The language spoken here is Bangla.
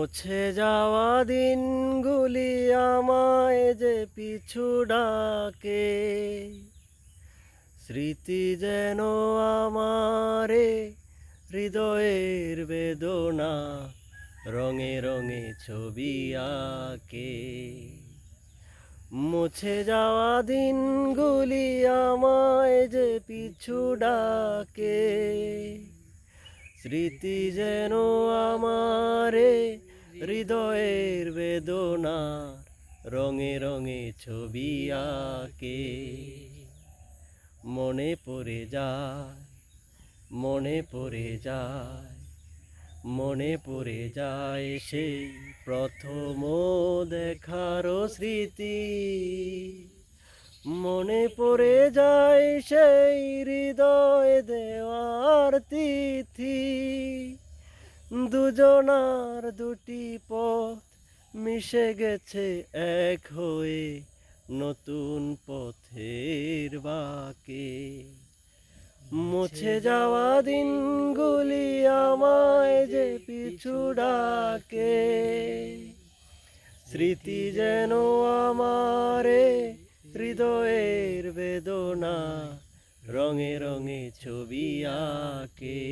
মুছে যাওয়া দিনগুলি আমায় যে পিছু ডাকে, স্মৃতি যেন আমারে হৃদয়ের বেদনা রঙে রঙে ছবি আঁকে। মুছে যাওয়া দিনগুলি আমায় যে পিছু ডাকে, স্মৃতি যেন আমারে হৃদয়ের বেদনা রঙে রঙে ছবি আঁকে। মনে পড়ে যায়, মনে পড়ে যায়, মনে পড়ে যায় সেই প্রথম দেখার স্মৃতি। মনে পড়ে যায় সেই হৃদয় দেওয়ার তিথি। দুজনার দুটি পথ মিশে গেছে এক হয়ে নতুন পথের বাঁকে। মুছে যাওয়া দিনগুলি আমায় যে পিছু ডাকে, স্মৃতি যেন আমারে হৃদয়ের বেদনা রঙে রঙে ছবি আঁকে।